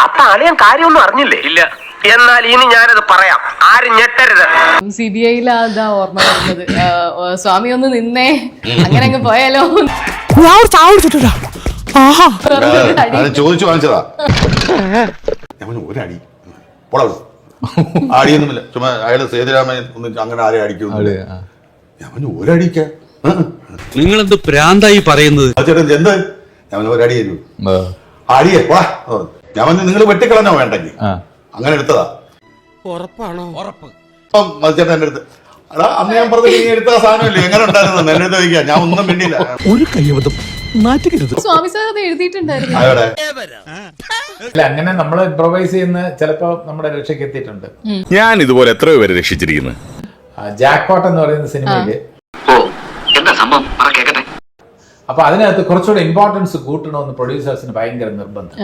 അപ്പൊ അളിയൻ കാര്യമൊന്നും അറിഞ്ഞില്ലേ? ഇല്ല. എന്നാൽ ഇനി ഞാനത് പറയാം, ആരും ഞെട്ടരുത്. CBI-ലാ ഓർമ്മ വരുന്നത്. സ്വാമി ഒന്ന് നിന്നേ, അങ്ങനെ അങ്ങ് പോയാലോ. ചോദിച്ചു വാങ്ങിച്ചതാ. ഒരടി ആടിയൊന്നുമില്ല, ചുമ്മാ അയാള് സേതുരാമൻ ഒന്നും അങ്ങനെ ആരെയും അടിക്കുന്നു. ഞാൻ ഒരടിക്ക നിങ്ങളെന്ത് പ്രാന്തായി പറയുന്നത്? ചേട്ടൻ എന്താ? ഞാൻ ഒരടി തരൂ, അടിയേ പോടാ. ഞാൻ നിങ്ങൾ വെട്ടിക്കളഞ്ഞോ വേണ്ടെങ്കിൽ അങ്ങനെ എടുത്തതാ. ഉറപ്പാണോ? ഉറപ്പ്. മതിച്ചേട്ടൻ എന്റെ അടുത്ത് അതാ അന്ന് ഞാൻ പറഞ്ഞു, നീ എടുത്ത സാധനമല്ലേ എങ്ങനെ ഉണ്ടായിരുന്നു എന്റെ അടുത്ത് ചോദിക്കാൻ. ഞാൻ ഒന്നും വേണ്ടിയില്ല. ഒരു കയ്യബദ്ധം നാറ്റുകരുത്. സ്വാമി സാർ അത് എഴുതിയിട്ടുണ്ടായിരുന്നു. അല്ല, അങ്ങനെ നമ്മൾ ഇംപ്രവൈസ് ചെയ്യുന്ന ചിലപ്പോ നമ്മുടെ രക്ഷയ്ക്ക് എത്തിയിട്ടുണ്ട്. ഞാൻ ഇതുപോലെ എത്രയോ പേര് രക്ഷിച്ചിരിക്കുന്നു. ജാക്ക്പോട്ട് എന്ന് പറയുന്ന സിനിമയില് അപ്പൊ അതിനകത്ത് കുറച്ചുകൂടെ ഇമ്പോർട്ടൻസ് കൂട്ടണമെന്ന് പ്രൊഡ്യൂസേഴ്സിന് ഭയങ്കര നിർബന്ധം.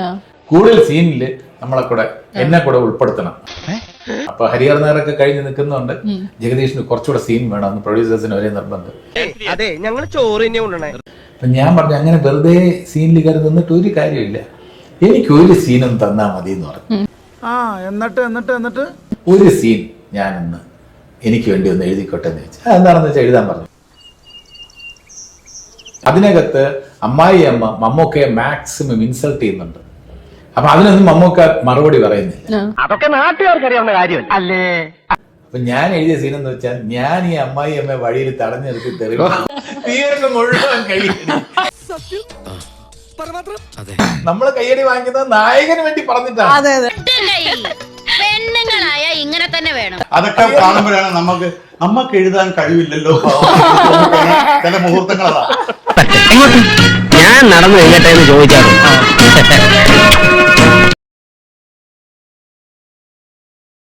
കൂടുതൽ സീനില് നമ്മളെ കൂടെ എന്നെ കൂടെ ഉൾപ്പെടുത്തണം. അപ്പൊ ഹരിഹർ നഗറൊക്കെ കഴിഞ്ഞ് നിൽക്കുന്നുണ്ട്, ജഗദീഷിന് കുറച്ചുകൂടെ സീൻ വേണമെന്ന് പ്രൊഡ്യൂസേഴ്സിന് ഒരേ നിർബന്ധം. അപ്പൊ ഞാൻ പറഞ്ഞു, അങ്ങനെ വെറുതെ സീനിൽ കയറി നിന്നിട്ട് ഒരു കാര്യമില്ല, എനിക്ക് ഒരു സീനൊന്നും തന്നാ മതി എന്ന് പറഞ്ഞു. എന്നിട്ട് ഒരു സീൻ ഞാനൊന്ന് എനിക്ക് വേണ്ടി ഒന്ന് എഴുതിക്കോട്ടെ എന്ന് വെച്ചാൽ എന്താണെന്ന് വെച്ചാൽ എഴുതാൻ പറഞ്ഞു. അതിനകത്ത് അമ്മായി അമ്മ മമ്മൂക്കയെ മാക്സിമം ഇൻസൾട്ട് ചെയ്യുന്നുണ്ട്. അപ്പൊ അതിനൊന്നും മമ്മൂക്ക മറുപടി പറയുന്നില്ല. അതൊക്കെ നാട്ടുകാർക്ക് അറിയാവുന്ന കാര്യമല്ല അല്ലേ? അപ്പൊ ഞാൻ എഴുതിയ സീൻ എന്ന് വെച്ചാൽ, ഞാൻ ഈ അമ്മായി അമ്മ വഴിയിൽ തടഞ്ഞു നിർത്തി തിയേറ്റർ മുഴുവൻ കഴിയുന്നു. നമ്മള് കയ്യടി വാങ്ങിക്കുന്നത് നായകന് വേണ്ടി പറഞ്ഞിട്ടാണ്. പെണ്ണുങ്ങളായ ഇങ്ങനെ തന്നെ വേണം. അതൊക്കെ കാണുമ്പോഴാണ് നമുക്ക് എഴുതാൻ കഴിവില്ലല്ലോ ചില മുഹൂർത്തങ്ങളതാ. ഞാൻ നടന്നു എങ്ങട്ടെ എന്ന് ചോദിച്ചാണ്.